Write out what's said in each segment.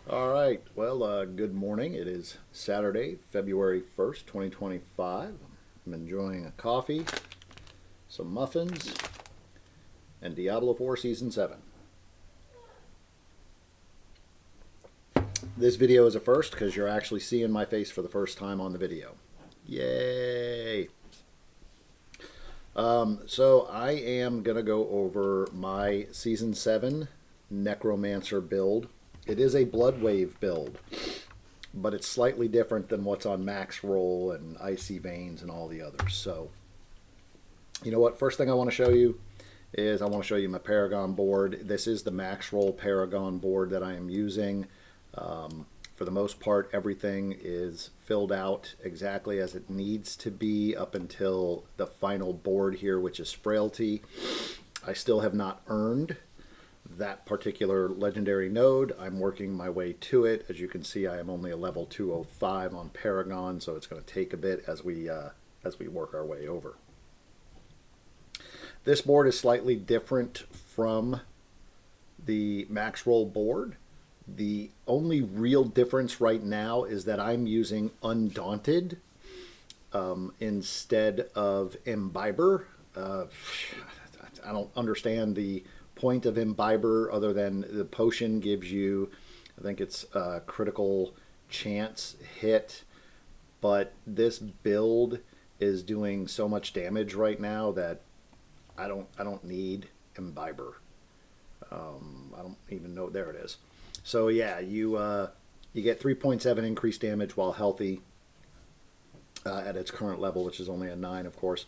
All right. Well, good morning. It is Saturday, February 1st, 2025. I'm enjoying a coffee, some muffins, and Diablo 4 Season 7. This video is a first because you're actually seeing my face for the first time on the video. Yay! So I am going to go over my Season 7 Necromancer build. It is a Bloodwave build, but it's slightly different than what's on Maxroll and Icy Veins and all the others. So, you know what? First thing I want to show you is I want to show you my Paragon board. This is the Maxroll Paragon board that I am using. For the most part, everything is filled out exactly as it needs to be up until the final board here, which is Frailty. I still have not earned that particular legendary node. I'm working my way to it. As you can see, I am only a level 205 on Paragon, so it's going to take a bit as we work our way over. This board is slightly different from the Maxroll board. The only real difference right now is that I'm using Undaunted instead of Imbiber. I don't understand the point of Imbiber other than the potion gives you, I think it's a critical chance hit, but this build is doing so much damage right now that I don't need Imbiber. I don't even know. There it is. So yeah, you get 3.7 increased damage while healthy at its current level, which is only a 9, of course.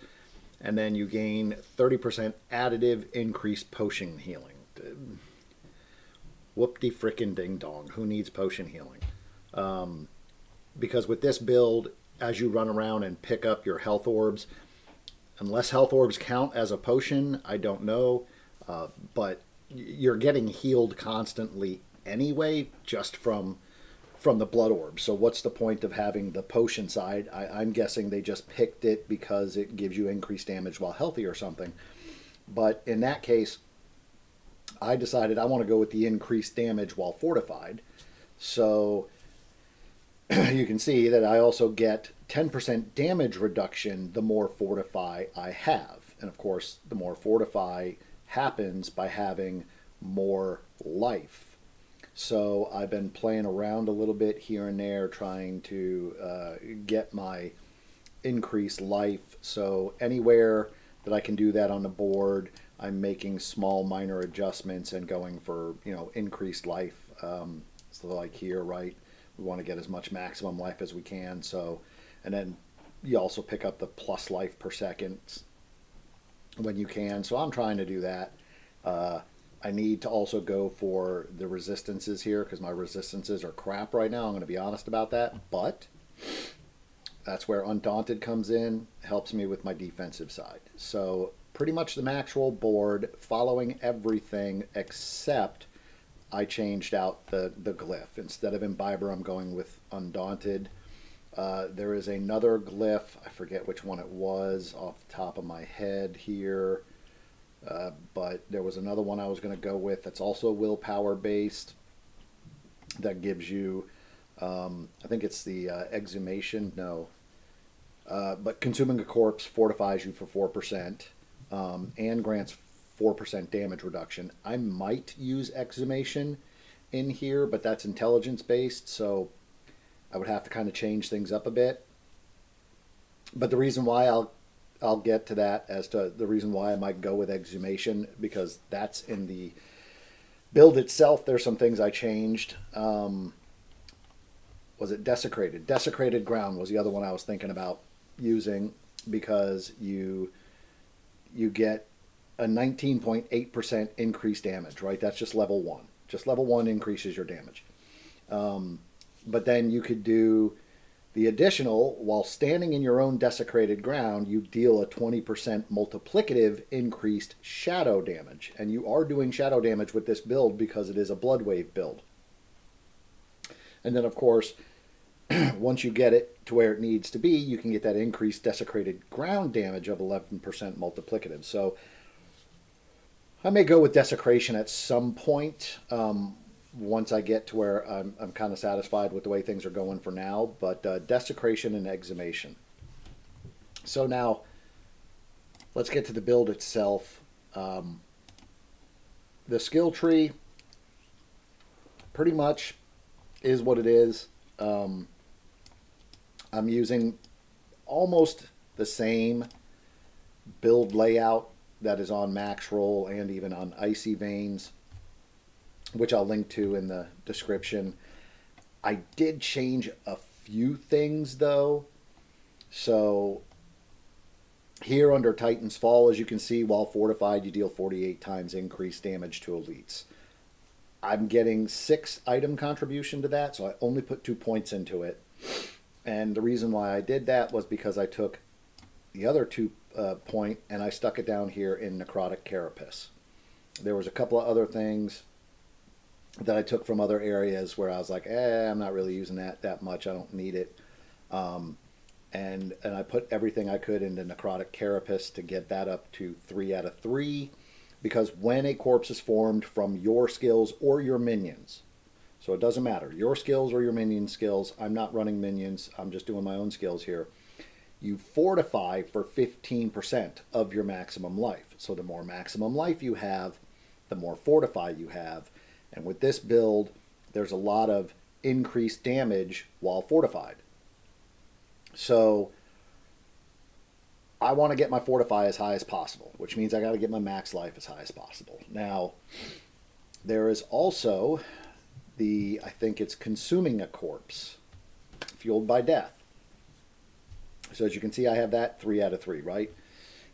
And then you gain 30% additive increased potion healing. Whoop-de frickin' ding dong. Who needs potion healing? Because with this build, as you run around and pick up your health orbs, unless health orbs count as a potion, I don't know. But you're getting healed constantly anyway, just from the blood orb. So what's the point of having the potion side? I'm guessing they just picked it because it gives you increased damage while healthy or something. But in that case, I decided I want to go with the increased damage while fortified. So you can see that I also get 10% damage reduction the more fortify I have. And of course, the more fortify happens by having more life. So I've been playing around a little bit here and there, trying to get my increased life. So anywhere that I can do that on the board, I'm making small minor adjustments and going for, increased life. So like here, right, we want to get as much maximum life as we can. So, and then you also pick up the plus life per second when you can. So I'm trying to do that. I need to also go for the resistances here because my resistances are crap right now. I'm going to be honest about that. But that's where Undaunted comes in, helps me with my defensive side. So pretty much the Maxroll board, following everything except I changed out the glyph. Instead of Imbiber, I'm going with Undaunted. There is another glyph. I forget which one it was off the top of my head here. But there was another one I was going to go with that's also willpower based that gives you, I think it's the exhumation, no. But consuming a corpse fortifies you for 4% and grants 4% damage reduction. I might use exhumation in here, but that's intelligence based, so I would have to kind of change things up a bit. But the reason why I'll get to that as to the reason why I might go with exhumation, because that's in the build itself. There's some things I changed. Was it desecrated? Desecrated ground was the other one I was thinking about using, because you get a 19.8% increased damage, right? That's just level 1. Just level 1 increases your damage. But then you could do the additional, while standing in your own desecrated ground, you deal a 20% multiplicative increased shadow damage. And you are doing shadow damage with this build because it is a Bloodwave build. And then, of course, once you get it to where it needs to be, you can get that increased desecrated ground damage of 11% multiplicative. So I may go with desecration at some point. once I get to where I'm kind of satisfied with the way things are going for now. But desecration and exhumation. So now let's get to the build itself. The skill tree pretty much is what it is. I'm using almost the same build layout that is on Maxroll and even on Icy Veins, which I'll link to in the description. I did change a few things though. So here under Titan's Fall, as you can see, while fortified, you deal 48 times increased damage to elites. I'm getting 6 item contribution to that, so I only put 2 points into it. And the reason why I did that was because I took the other 2 point and I stuck it down here in Necrotic Carapace. There was a couple of other things that I took from other areas where I was like, I'm not really using that much. I don't need it. And I put everything I could into Necrotic Carapace to get that up to 3 out of 3. Because when a corpse is formed from your skills or your minions, so it doesn't matter, your skills or your minion skills, I'm not running minions, I'm just doing my own skills here, you fortify for 15% of your maximum life. So the more maximum life you have, the more fortify you have. And with this build, there's a lot of increased damage while fortified. So I want to get my fortify as high as possible, which means I got to get my max life as high as possible. Now, there is also I think it's consuming a corpse, fueled by death. So as you can see, I have that 3 out of 3, right?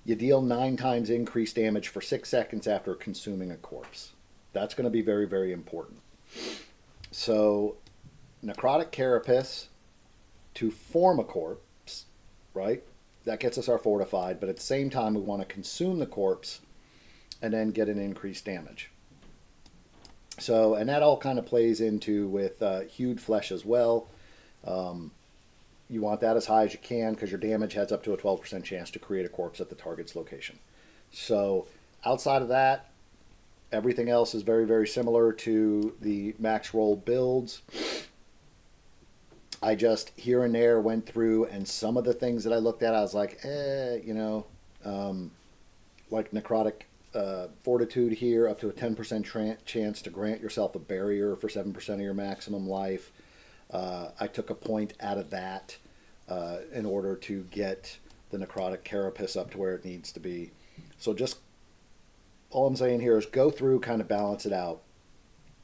You deal 9 times increased damage for 6 seconds after consuming a corpse. That's going to be very, very important. So, Necrotic Carapace to form a corpse, right? That gets us our fortified, but at the same time, we want to consume the corpse and then get an increased damage. So, and that all kind of plays into with hewed flesh as well. You want that as high as you can because your damage has up to a 12% chance to create a corpse at the target's location. So, outside of that, everything else is very, very similar to the Maxroll builds. I just here and there went through, and some of the things that I looked at, I was like, like Necrotic Fortitude here, up to a 10% chance to grant yourself a barrier for 7% of your maximum life. I took a point out of that in order to get the Necrotic Carapace up to where it needs to be. So just all I'm saying here is go through, kind of balance it out.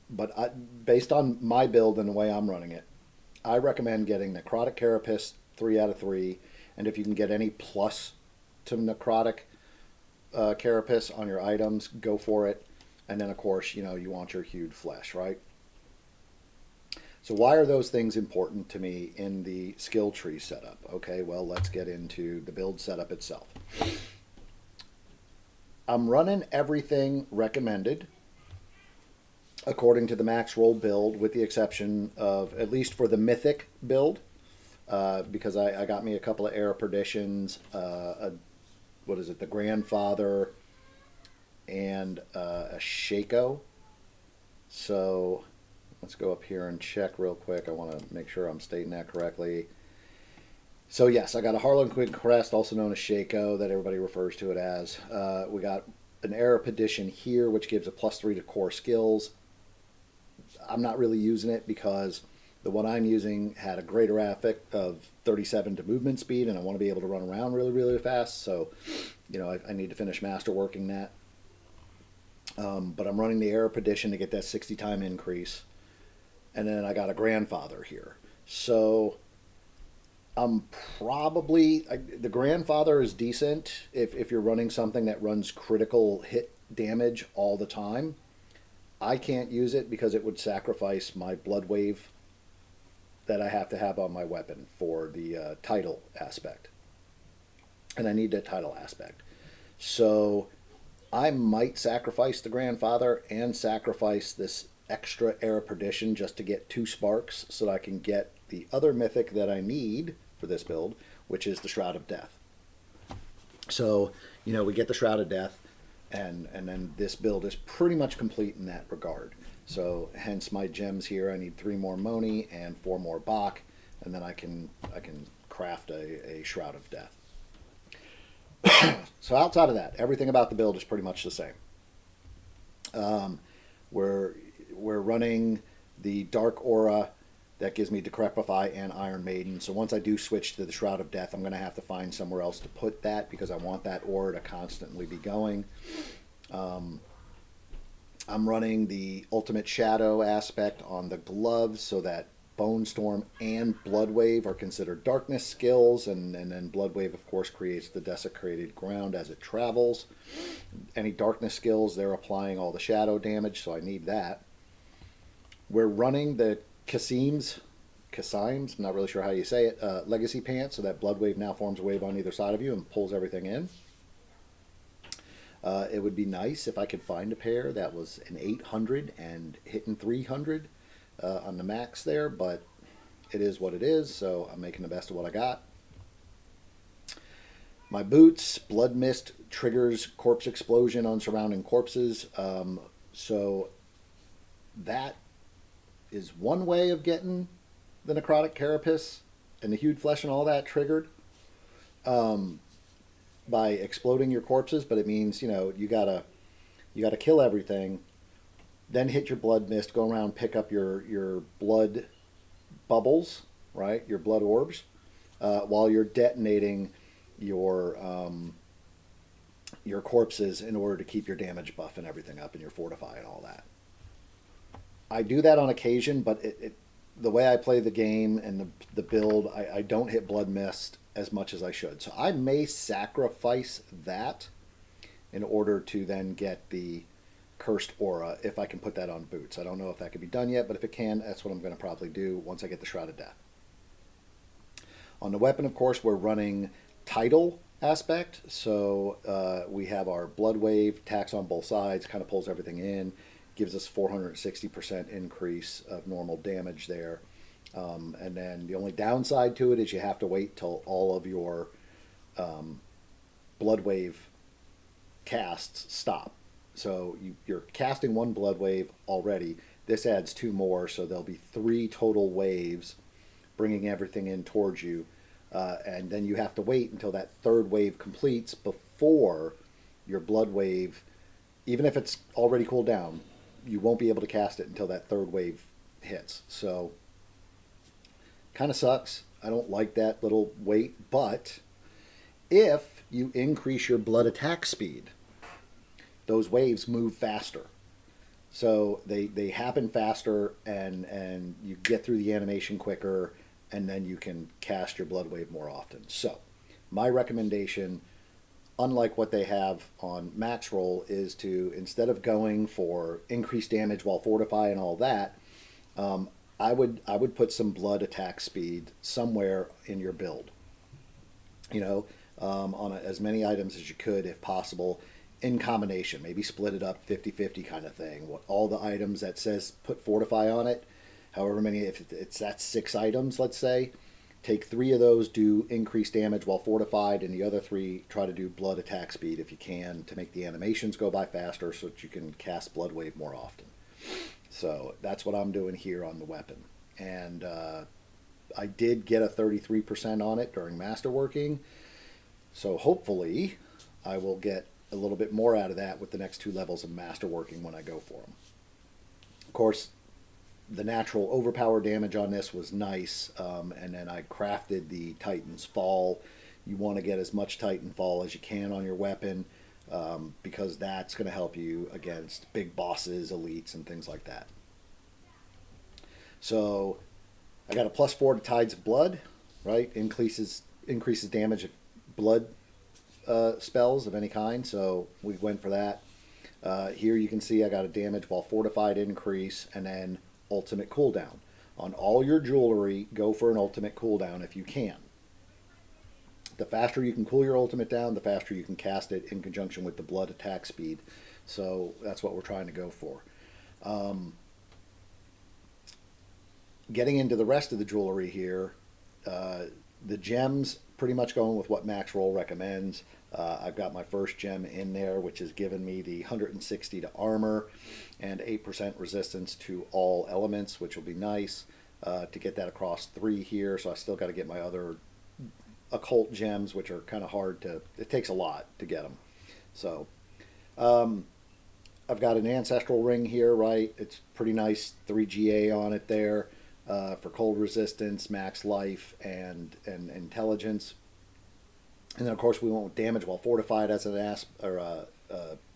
But based on my build and the way I'm running it, I recommend getting Necrotic Carapace 3 out of 3, and if you can get any plus to Necrotic Carapace on your items, go for it. And then, of course, you want your hewed flesh, right? So why are those things important to me in the skill tree setup? Okay, well, let's get into the build setup itself. I'm running everything recommended according to the Maxroll build, with the exception of, at least for the Mythic build, because I got me a couple of Era Perditions, what is it, the Grandfather, and a Shaco. So let's go up here and check real quick. I want to make sure I'm stating that correctly. So yes, I got a Harlequin Crest, also known as Shaco, that everybody refers to it as. We got an Era Perdition here, which gives a +3 to core skills. I'm not really using it because the one I'm using had a greater affect of 37 to movement speed, and I want to be able to run around really, really fast. So, I need to finish masterworking that. But I'm running the Era Perdition to get that 60 time increase. And then I got a Grandfather here. So I'm probably, the Grandfather is decent if you're running something that runs critical hit damage all the time. I can't use it because it would sacrifice my Bloodwave that I have to have on my weapon for the title aspect. And I need that title aspect. So I might sacrifice the Grandfather and sacrifice this extra Era Perdition just to get 2 sparks so that I can get the other mythic that I need for this build, which is the Shroud of Death. So, we get the Shroud of Death, and then this build is pretty much complete in that regard. So hence my gems here. I need 3 more Moni and 4 more Bach, and then I can craft a Shroud of Death. So outside of that, everything about the build is pretty much the same. We're running the Dark Aura that gives me Decrepify and Iron Maiden. So once I do switch to the Shroud of Death, I'm going to have to find somewhere else to put that because I want that aura to constantly be going. I'm running the Ultimate Shadow aspect on the gloves so that Bone Storm and Bloodwave are considered darkness skills, and then Bloodwave, of course, creates the desecrated ground as it travels. Any darkness skills, they're applying all the shadow damage, so I need that. We're running the Kasims, I'm not really sure how you say it, Legacy Pants, so that Bloodwave now forms a wave on either side of you and pulls everything in. It would be nice if I could find a pair that was an 800 and hitting 300 on the max there, but it is what it is, so I'm making the best of what I got. My boots, Blood Mist triggers Corpse Explosion on surrounding corpses, so that is one way of getting the Necrotic Carapace and the Hewed Flesh and all that triggered. By exploding your corpses, but it means, you know, you gotta kill everything, then hit your Blood Mist, go around, pick up your blood bubbles, right, your blood orbs, while you're detonating your corpses in order to keep your damage buff and everything up and your fortify and all that. I do that on occasion, but the way I play the game and the build, I don't hit Blood Mist as much as I should. So I may sacrifice that in order to then get the Cursed Aura if I can put that on boots. I don't know if that can be done yet, but if it can, that's what I'm going to probably do once I get the Shroud of Death. On the weapon, of course, we're running Tidal aspect. So we have our Blood Wave, tax on both sides, kind of pulls everything in, gives us 460% increase of normal damage there. And then the only downside to it is you have to wait till all of your Blood Wave casts stop. So you're casting 1 Blood Wave already. This adds 2 more, so there'll be 3 total waves bringing everything in towards you. And then you have to wait until that 3rd wave completes before your Blood Wave, even if it's already cooled down, you won't be able to cast it until that 3rd wave hits. So kind of sucks. I don't like that little wait, but if you increase your blood attack speed, those waves move faster. So they happen faster, and you get through the animation quicker, and then you can cast your Blood Wave more often. So my recommendation, unlike what they have on Maxroll, is to, instead of going for increased damage while fortify and all that, I would put some blood attack speed somewhere in your build. You know, on as many items as you could, if possible, in combination. Maybe split it up 50-50 kind of thing. All the items that says put fortify on it, however many, if that's 6 items, let's say, take 3 of those, do increased damage while fortified, and the other 3 try to do blood attack speed if you can, to make the animations go by faster so that you can cast Blood Wave more often. So that's what I'm doing here on the weapon. And I did get a 33% on it during masterworking, so hopefully I will get a little bit more out of that with the next 2 levels of masterworking when I go for them. Of course, the natural overpower damage on this was nice, and then I crafted the Titan's Fall. You want to get as much Titan Fall as you can on your weapon, because that's going to help you against big bosses, elites, and things like that. So I got a +4 to Tides of Blood, right? Increases damage of blood spells of any kind, so we went for that. Here you can see I got a damage while fortified increase, and then ultimate cooldown. On all your jewelry, go for an ultimate cooldown if you can. The faster you can cool your ultimate down, the faster you can cast it in conjunction with the blood attack speed. So that's what we're trying to go for. Getting into the rest of the jewelry here, The gems, pretty much going with what Maxroll recommends. I've got my first gem in there, which has given me the 160 to armor and 8% resistance to all elements, which will be nice to get that across 3 here. So I still got to get my other occult gems, which are kind of hard to, it takes a lot to get them. So I've got an ancestral ring here, right? It's pretty nice, 3 GA on it there for cold resistance, max life, and intelligence. And then, of course, we went with damage while fortified as an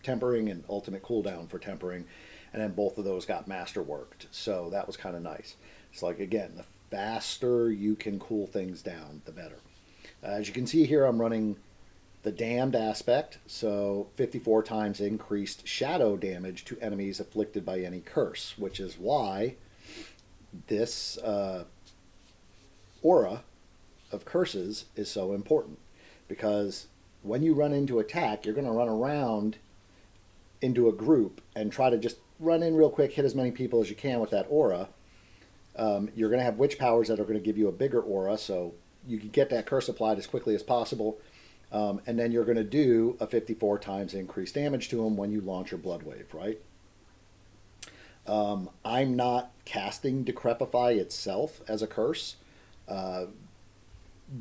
tempering and ultimate cooldown for tempering. And then both of those got master worked. So that was kind of nice. It's like, again, the faster you can cool things down, the better. As you can see here, I'm running the damned aspect. So 54 times increased shadow damage to enemies afflicted by any curse, which is why this aura of curses is so important. Because when you run into attack, you're going to run around into a group and try to just run in real quick, hit as many people as you can with that aura. You're going to have witch powers that are going to give you a bigger aura, so you can get that curse applied as quickly as possible. And then you're going to do a 54 times increased damage to them when you launch your Bloodwave, right? I'm not casting Decrepify itself as a curse.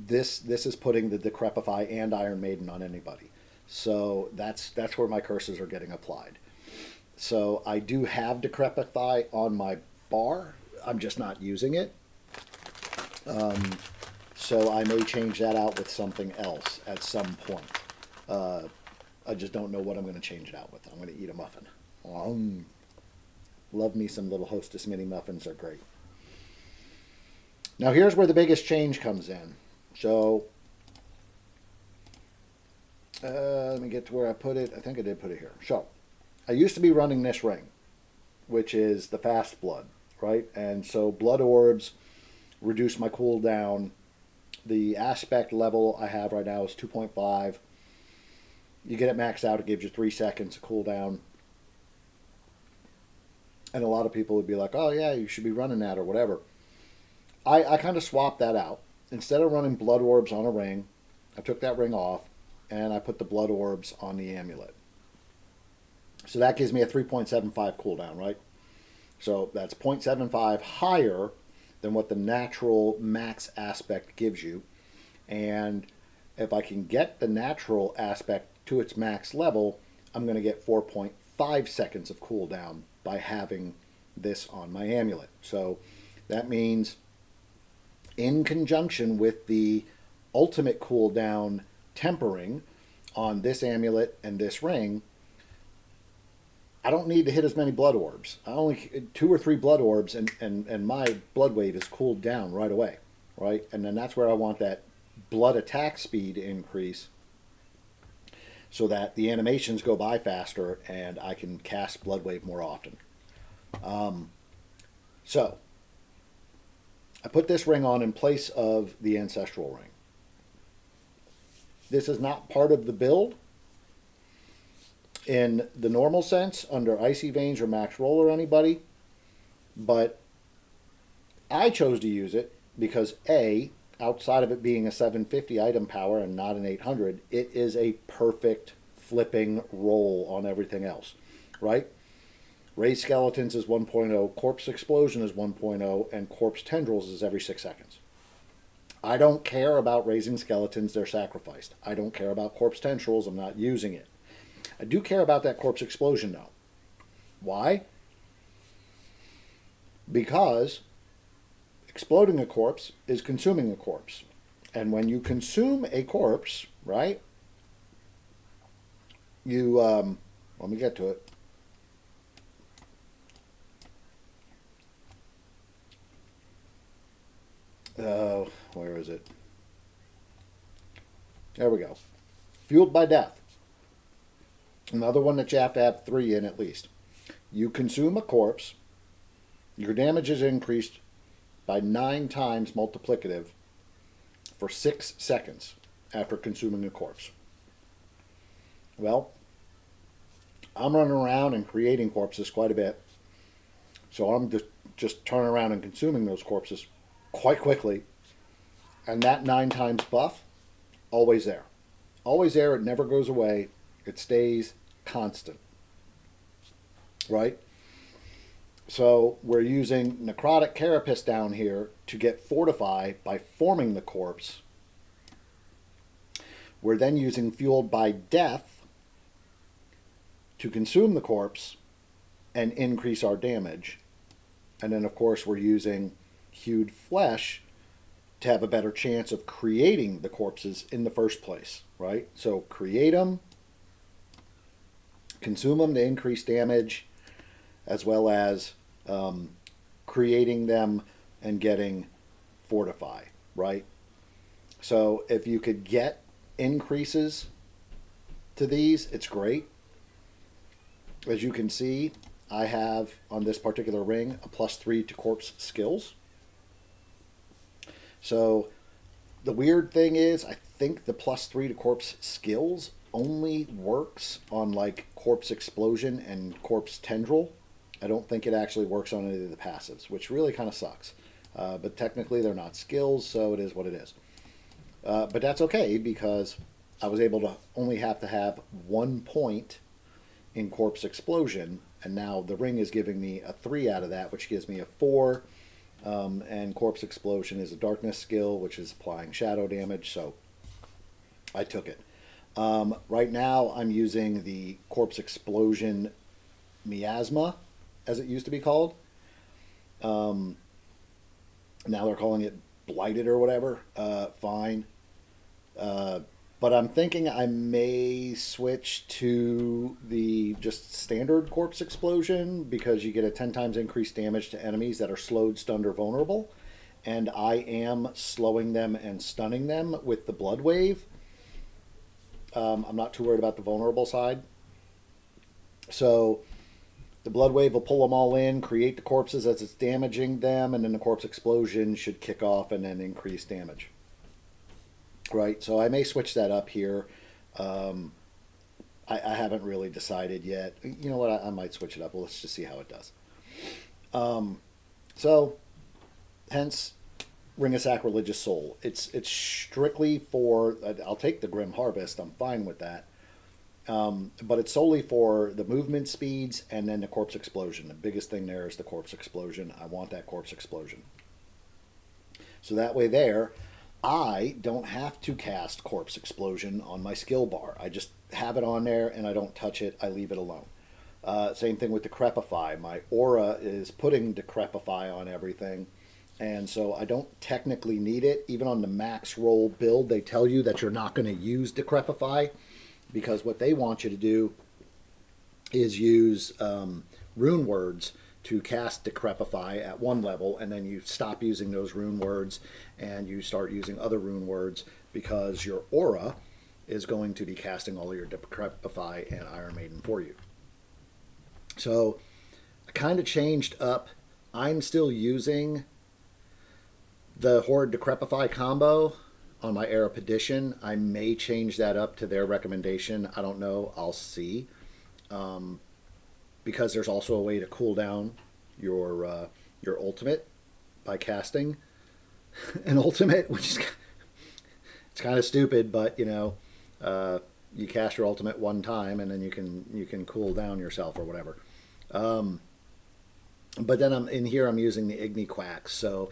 This is putting the Decrepify and Iron Maiden on anybody. So that's where my curses are getting applied. So I do have Decrepify on my bar. I'm just not using it. So I may change that out with something else at some point. I just don't know what I'm going to change it out with. I'm going to eat a muffin. Love me some little Hostess mini muffins. Are great. Now here's where the biggest change comes in. So let me get to where I put it. I think I did put it here. So I used to be running this ring, which is the fast blood, right? And so blood orbs reduce my cooldown. The aspect level I have right now is 2.5. You get it maxed out, it gives you 3 seconds of cooldown. And a lot of people would be like, oh yeah, you should be running that or whatever. I kind of swapped that out. Instead of running blood orbs on a ring, I took that ring off and I put the blood orbs on the amulet. So that gives me a 3.75 cooldown, right? So that's 0.75 higher than what the natural max aspect gives you. And if I can get the natural aspect to its max level, I'm going to get 4.5 seconds of cooldown by having this on my amulet. So that means in conjunction with the ultimate cooldown tempering on this amulet and this ring, I don't need to hit as many blood orbs. I only 2 or 3 blood orbs and my blood wave is cooled down right away, right? And then that's where I want that blood attack speed increase so that the animations go by faster and I can cast blood wave more often. So I put this ring on in place of the ancestral ring. This is not part of the build in the normal sense under Icy Veins or Maxroll or anybody, but I chose to use it because A, outside of it being a 750 item power and not an 800, it is a perfect flipping roll on everything else, right? Raised Skeletons is 1.0, Corpse Explosion is 1.0, and Corpse Tendrils is every 6 seconds. I don't care about raising skeletons, they're sacrificed. I don't care about Corpse Tendrils, I'm not using it. I do care about that Corpse Explosion though. Why? Because exploding a corpse is consuming a corpse. And when you consume a corpse, right, you, let me get to it. Where is it? There we go. Fueled by Death. Another one that you have to have 3 in at least. You consume a corpse, your damage is increased by 9 times multiplicative for 6 seconds after consuming a corpse. Well, I'm running around and creating corpses quite a bit, so I'm just turning around and consuming those corpses quite quickly. And that 9 times buff, always there. Always there. It never goes away. It stays constant. Right? So we're using Necrotic Carapace down here to get Fortify by forming the corpse. We're then using Fueled by Death to consume the corpse and increase our damage. And then, of course, we're using Hewed Flesh to have a better chance of creating the corpses in the first place, right? So create them, consume them to increase damage, as well as creating them and getting Fortify, right? So if you could get increases to these, it's great. As you can see, I have on this particular ring a +3 to corpse skills. So the weird thing is, I think the +3 to corpse skills only works on like Corpse Explosion and Corpse Tendril. I don't think it actually works on any of the passives, which really kind of sucks. But technically they're not skills, so it is what it is. But that's okay, because I was able to only have to have 1 point in Corpse Explosion, and now the ring is giving me a 3 out of that, which gives me a 4. And Corpse Explosion is a darkness skill, which is applying shadow damage, so I took it. Right now I'm using the Corpse Explosion Miasma, as it used to be called. Now they're calling it Blighted or whatever. Fine. But I'm thinking I may switch to the just standard Corpse Explosion, because you get a 10 times increased damage to enemies that are slowed, stunned, or vulnerable. And I am slowing them and stunning them with the Bloodwave. I'm not too worried about the vulnerable side. So the Bloodwave will pull them all in, create the corpses as it's damaging them, and then the Corpse Explosion should kick off and then increase damage. Right, so I may switch that up here. I haven't really decided yet. You know what, I might switch it up. Well, let's just see how it does. So, hence, Ring of Sacrilegious Soul. It's strictly for, I'll take the Grim Harvest, I'm fine with that. But it's solely for the movement speeds and then the Corpse Explosion. The biggest thing there is the Corpse Explosion. I want that Corpse Explosion. So that way there, I don't have to cast Corpse Explosion on my skill bar. I just have it on there and I don't touch it. I leave it alone. Same thing with Decrepify. My aura is putting Decrepify on everything, and so I don't technically need it. Even on the Maxroll build, they tell you that you're not going to use Decrepify, because what they want you to do is use rune words to cast Decrepify at one level, and then you stop using those rune words and you start using other rune words, because your aura is going to be casting all of your Decrepify and Iron Maiden for you. So I kind of changed up. I'm still using the Horde Decrepify combo on my Erapedition. I may change that up to their recommendation. I don't know. I'll see. Because there's also a way to cool down your ultimate by casting an ultimate, which is, it's kind of stupid, but you know, you cast your ultimate one time and then you can cool down yourself or whatever. But then I'm using the Igni Quacks. So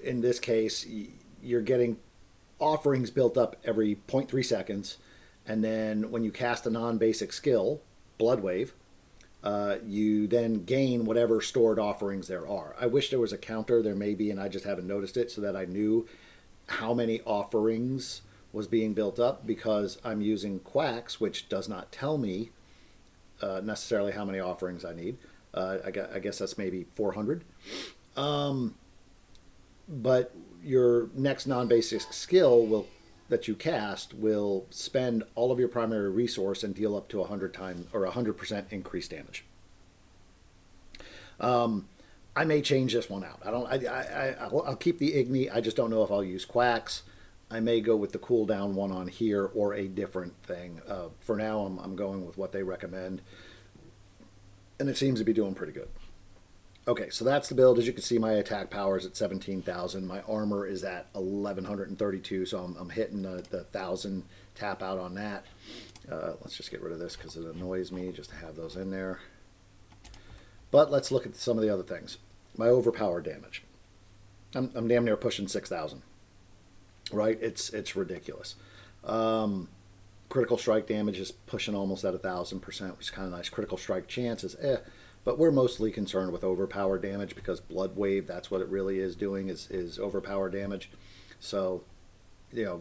in this case, you're getting offerings built up every 0.3 seconds, and then when you cast a non-basic skill, Bloodwave, you then gain whatever stored offerings there are. I wish there was a counter. There may be, and I just haven't noticed it, so that I knew how many offerings was being built up, because I'm using Quacks, which does not tell me necessarily how many offerings I need. I guess that's maybe 400. But your next non-basic skill that you cast will spend all of your primary resource and deal up to 100 times or 100% increased damage. I may change this one out. I'll keep the Igni. I just don't know if I'll use Quacks. I may go with the cooldown one on here or a different thing. For now, I'm going with what they recommend, and it seems to be doing pretty good. Okay, so that's the build. As you can see, my attack power is at 17,000. My armor is at 1132, so I'm hitting the 1,000 tap out on that. Let's just get rid of this because it annoys me just to have those in there. But let's look at some of the other things. My overpowered damage. I'm damn near pushing 6,000. Right? It's ridiculous. Critical strike damage is pushing almost at 1,000%, which is kind of nice. Critical strike chances, but we're mostly concerned with overpower damage because Bloodwave, that's what it really is doing, is overpower damage. So,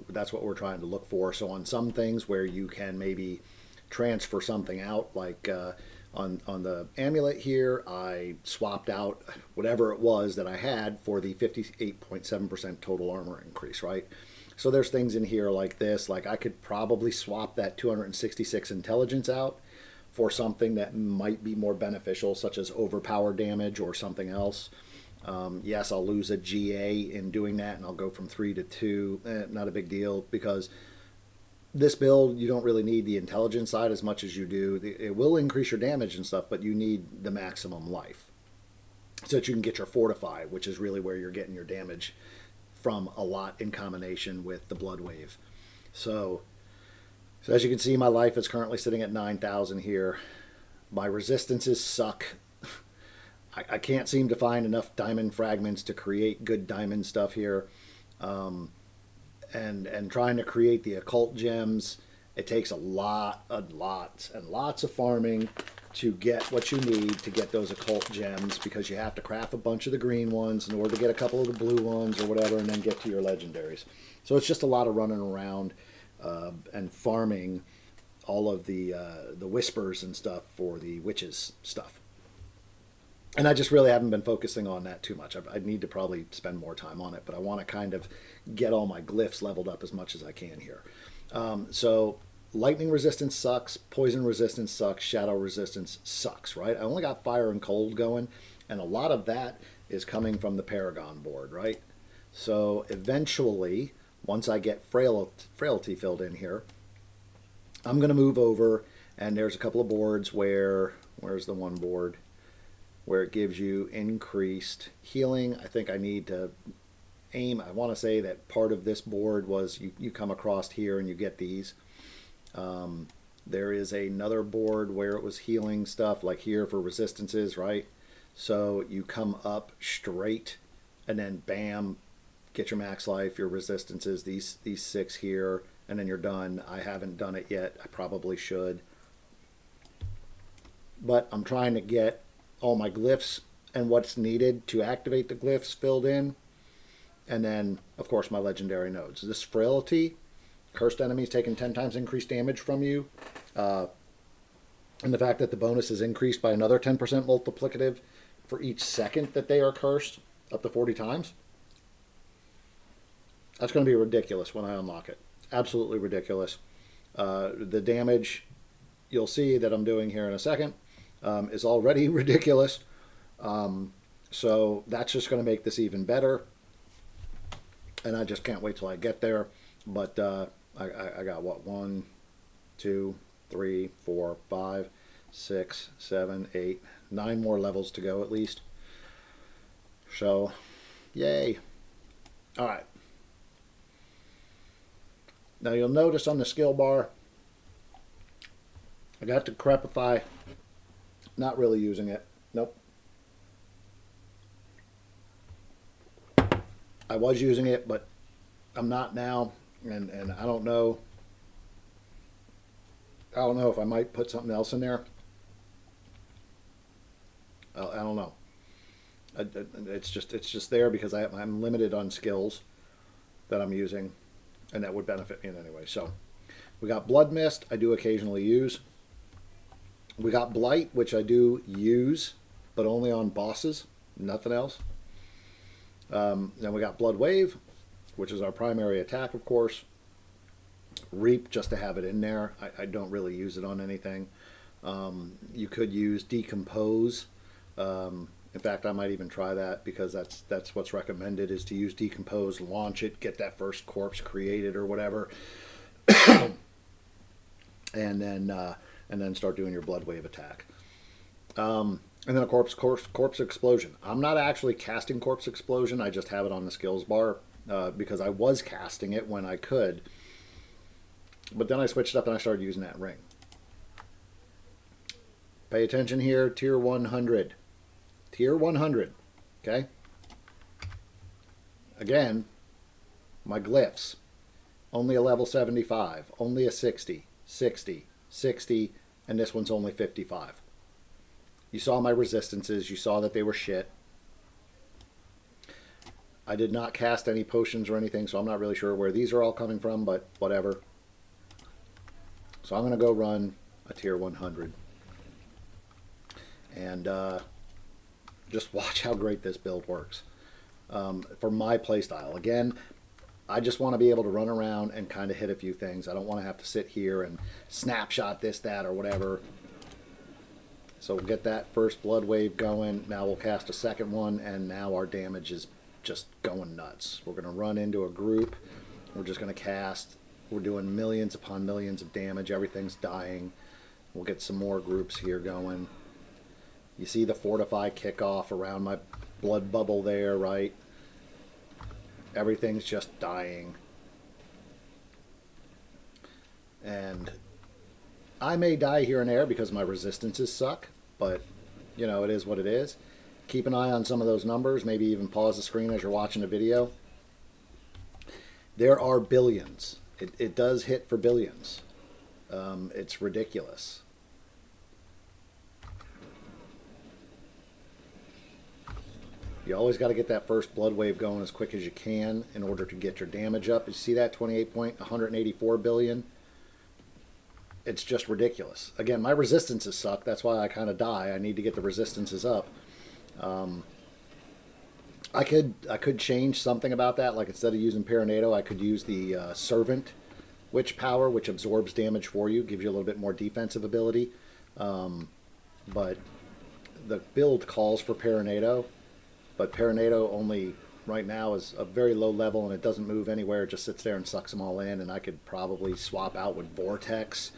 that's what we're trying to look for. So on some things where you can maybe transfer something out, like on the amulet here, I swapped out whatever it was that I had for the 58.7% total armor increase, right? So there's things in here like this, like I could probably swap that 266 intelligence out for something that might be more beneficial, such as overpower damage or something else. Yes, I'll lose a GA in doing that, and I'll go from 3 to 2. Not a big deal, because this build, you don't really need the intelligence side as much as you do. It will increase your damage and stuff, but you need the maximum life so that you can get your fortify, which is really where you're getting your damage from a lot in combination with the Bloodwave. So as you can see, my life is currently sitting at 9,000 here. My resistances suck. I can't seem to find enough diamond fragments to create good diamond stuff here. And trying to create the occult gems, it takes a lot and lots of farming to get what you need to get those occult gems, because you have to craft a bunch of the green ones in order to get a couple of the blue ones or whatever, and then get to your legendaries. So it's just a lot of running around and farming all of the whispers and stuff for the witches stuff. And I just really haven't been focusing on that too much. I need to probably spend more time on it, but I want to kind of get all my glyphs leveled up as much as I can here. So lightning resistance sucks, poison resistance sucks, shadow resistance sucks, right? I only got fire and cold going, and a lot of that is coming from the Paragon board, right? So eventually, once I get frailty filled in here, I'm going to move over, and there's a couple of boards where's the one board where it gives you increased healing. I think I need to aim. I want to say that part of this board was you come across here and you get these. There is another board where it was healing stuff, like here for resistances, right? So you come up straight and then bam, get your max life, your resistances, these 6 here, and then you're done. I haven't done it yet. I probably should. But I'm trying to get all my glyphs and what's needed to activate the glyphs filled in. And then, of course, my legendary nodes. This frailty, cursed enemies taking 10 times increased damage from you, and the fact that the bonus is increased by another 10% multiplicative for each second that they are cursed, up to 40 times. That's going to be ridiculous when I unlock it. Absolutely ridiculous. The damage you'll see that I'm doing here in a second is already ridiculous. So that's just going to make this even better. And I just can't wait till I get there. But I got what? 1, 2, 3, 4, 5, 6, 7, 8, 9 more levels to go at least. So, yay. All right. Now you'll notice on the skill bar, I got to Crepify. Not really using it. Nope. I was using it, but I'm not now, and I don't know. I don't know if I might put something else in there. I don't know. It's just there because I'm limited on skills that I'm using, and that would benefit me in any way. So we got Blood Mist. I do occasionally use. We got Blight, which I do use, but only on bosses, nothing else. Then we got Bloodwave, which is our primary attack, of course. Reap, just to have it in there. I don't really use it on anything. You could use Decompose. In fact, I might even try that, because that's what's recommended, is to use Decompose, launch it, get that first corpse created or whatever, and then start doing your Bloodwave attack. And then a corpse explosion. I'm not actually casting corpse explosion. I just have it on the skills bar because I was casting it when I could. But then I switched up and I started using that ring. Pay attention here, tier 100. Tier 100, okay? Again, my glyphs. Only a level 75, only a 60, 60, 60, and this one's only 55. You saw my resistances, you saw that they were shit. I did not cast any potions or anything, so I'm not really sure where these are all coming from, but whatever. So I'm going to go run a tier 100. And just watch how great this build works for my playstyle. Again, I just want to be able to run around and kind of hit a few things. I don't want to have to sit here and snapshot this, that, or whatever. So we'll get that first blood wave going. Now we'll cast a second one, and now our damage is just going nuts. We're going to run into a group. We're just going to cast. We're doing millions upon millions of damage. Everything's dying. We'll get some more groups here going. You see the fortify kickoff around my blood bubble there, right? Everything's just dying. And I may die here and there because my resistances suck, but, you know, it is what it is. Keep an eye on some of those numbers. Maybe even pause the screen as you're watching a video. There are billions. It does hit for billions. It's ridiculous. You always got to get that first blood wave going as quick as you can in order to get your damage up. You see that 184 billion? It's just ridiculous. Again, my resistances suck. That's why I kind of die. I need to get the resistances up. I could change something about that. Like instead of using Paranado, I could use the Servant Witch Power, which absorbs damage for you, gives you a little bit more defensive ability. But the build calls for Paranado. But Paranado only right now is a very low level and it doesn't move anywhere. It just sits there and sucks them all in. And I could probably swap out with Vortex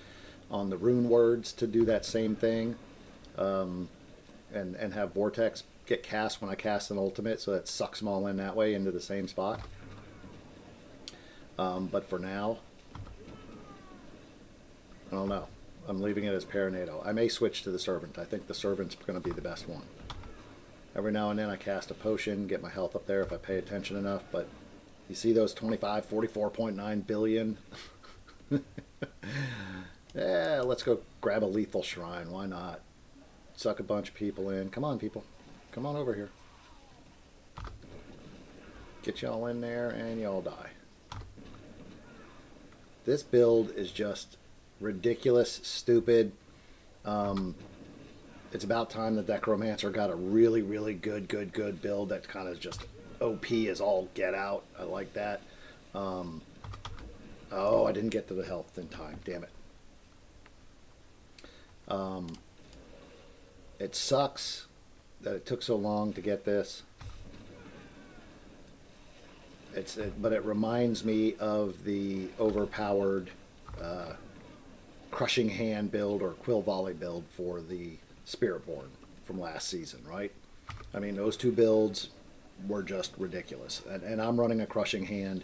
on the rune words to do that same thing. And have Vortex get cast when I cast an ultimate, so that sucks them all in that way into the same spot. But for now, I don't know. I'm leaving it as Paranado. I may switch to the Servant. I think the Servant's going to be the best one. Every now and then I cast a potion, get my health up there if I pay attention enough, but you see those 44.9 billion? Yeah, let's go grab a lethal shrine. Why not? Suck a bunch of people in. Come on, people. Come on over here. Get y'all in there and y'all die. This build is just ridiculous, stupid. It's about time the Necromancer got a really, really good build that kind of just OP is all get out. I like that. Oh, I didn't get to the health in time. Damn it. It sucks that it took so long to get this. But it reminds me of the overpowered Crushing Hand build or Quill Volley build for the Spiritborn from last season, right? I mean, those two builds were just ridiculous. And I'm running a Crushing Hand,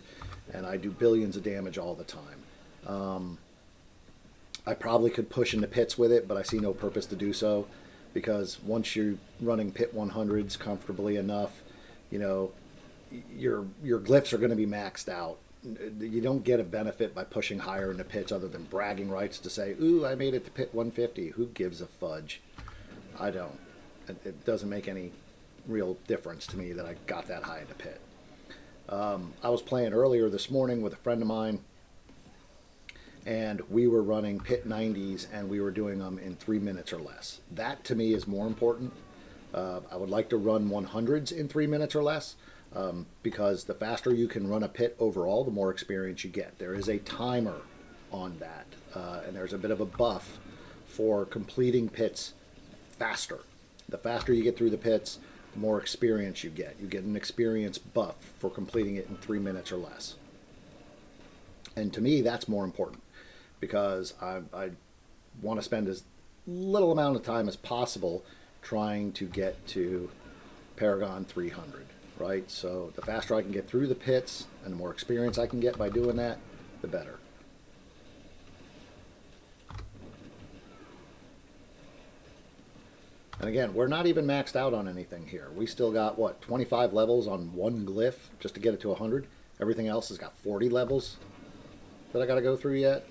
and I do billions of damage all the time. I probably could push into pits with it, but I see no purpose to do so, because once you're running pit 100s comfortably enough, you know, your glyphs are going to be maxed out. You don't get a benefit by pushing higher into pits other than bragging rights to say, ooh, I made it to pit 150. Who gives a fudge? I don't. It doesn't make any real difference to me that I got that high in the pit. I was playing earlier this morning with a friend of mine, and we were running pit 90s, and we were doing them in 3 minutes or less. That, to me, is more important. I would like to run 100s in 3 minutes or less, because the faster you can run a pit overall, the more experience you get. There is a timer on that, and there's a bit of a buff for completing pits faster. The faster you get through the pits, the more experience you get. You get an experience buff for completing it in 3 minutes or less. And to me, that's more important, because I want to spend as little amount of time as possible trying to get to Paragon 300, right? So the faster I can get through the pits and the more experience I can get by doing that, the better. And again, we're not even maxed out on anything here. We still got, what, 25 levels on one glyph just to get it to 100. Everything else has got 40 levels that I got to go through yet.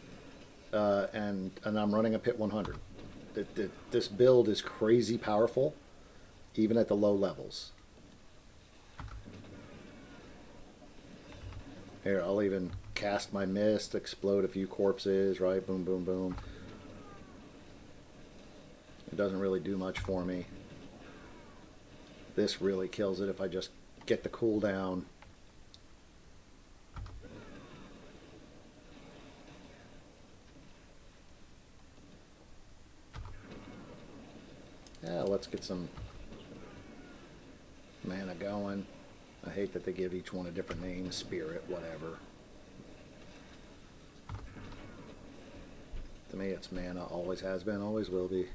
And I'm running a pit 100. This build is crazy powerful, even at the low levels. Here, I'll even cast my mist, explode a few corpses, right? Boom, boom, boom. It doesn't really do much for me. This really kills it if I just get the cooldown. Yeah, let's get some mana going. I hate that they give each one a different name, spirit, whatever. To me, it's mana, always has been, always will be.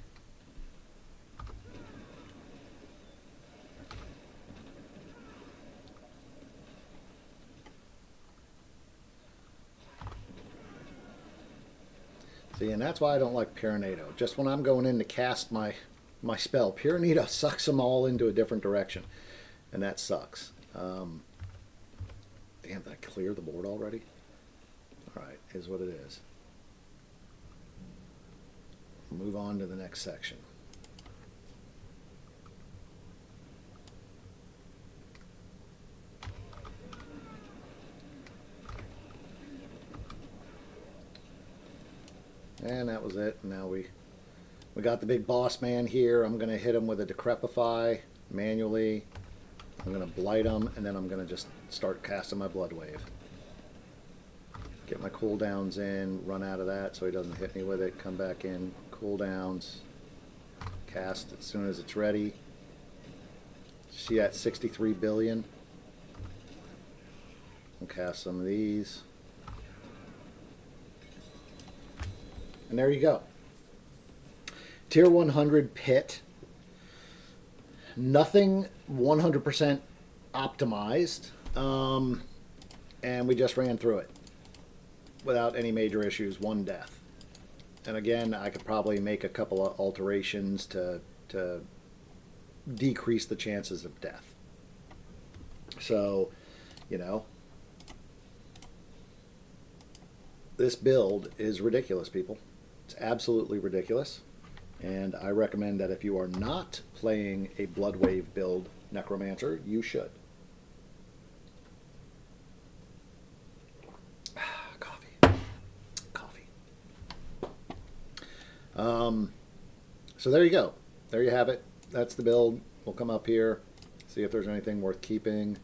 See, and that's why I don't like Pyranado. Just when I'm going in to cast my spell, Pyranado sucks them all into a different direction. And that sucks. Damn, did I clear the board already? Alright, is what it is. Move on to the next section. And that was it. Now we got the big boss man here. I'm going to hit him with a Decrepify manually. I'm going to blight him, and then I'm going to just start casting my Bloodwave. Get my cooldowns in, run out of that so he doesn't hit me with it, come back in, cooldowns, cast as soon as it's ready. See that 63 billion? I'll cast some of these. And there you go. Tier 100 pit. Nothing 100% optimized. And we just ran through it without any major issues, one death. And again, I could probably make a couple of alterations to decrease the chances of death. So, you know, this build is ridiculous, people. It's absolutely ridiculous. And I recommend that if you are not playing a Bloodwave build Necromancer, you should. Coffee. So there you go. There you have it. That's the build. We'll come up here, see if there's anything worth keeping.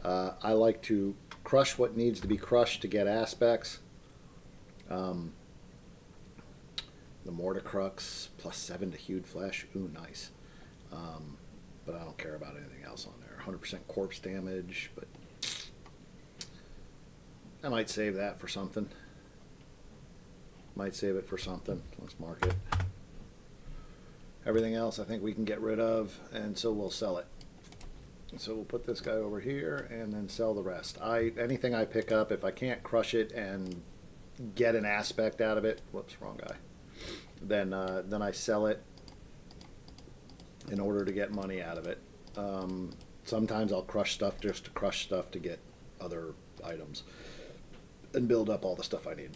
I like to crush what needs to be crushed to get aspects. The Mortarcrux +7 to hewed flesh. Ooh, nice. But I don't care about anything else on there. 100% corpse damage, but I might save that for something. Might save it for something. Let's mark it. Everything else I think we can get rid of, and so we'll sell it. So we'll put this guy over here and then sell the rest. Anything I pick up, if I can't crush it and get an aspect out of it, whoops, wrong guy, then I sell it in order to get money out of it. Sometimes I'll crush stuff just to crush stuff to get other items and build up all the stuff I need.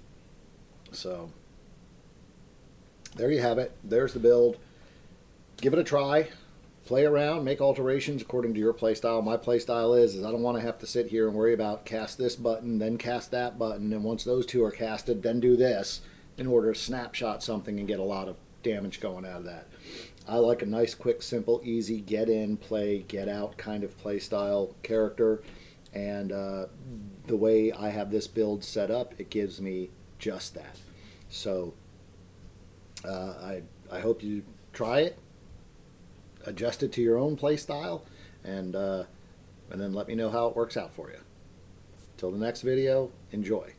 So there you have it. There's the build. Give it a try. Play around, make alterations according to your playstyle. My playstyle is I don't want to have to sit here and worry about cast this button, then cast that button, and once those two are casted, then do this in order to snapshot something and get a lot of damage going out of that. I like a nice, quick, simple, easy, get in, play, get out kind of playstyle character. And the way I have this build set up, it gives me just that. So I hope you try it. Adjust it to your own play style, and then let me know how it works out for you. Till the next video, enjoy.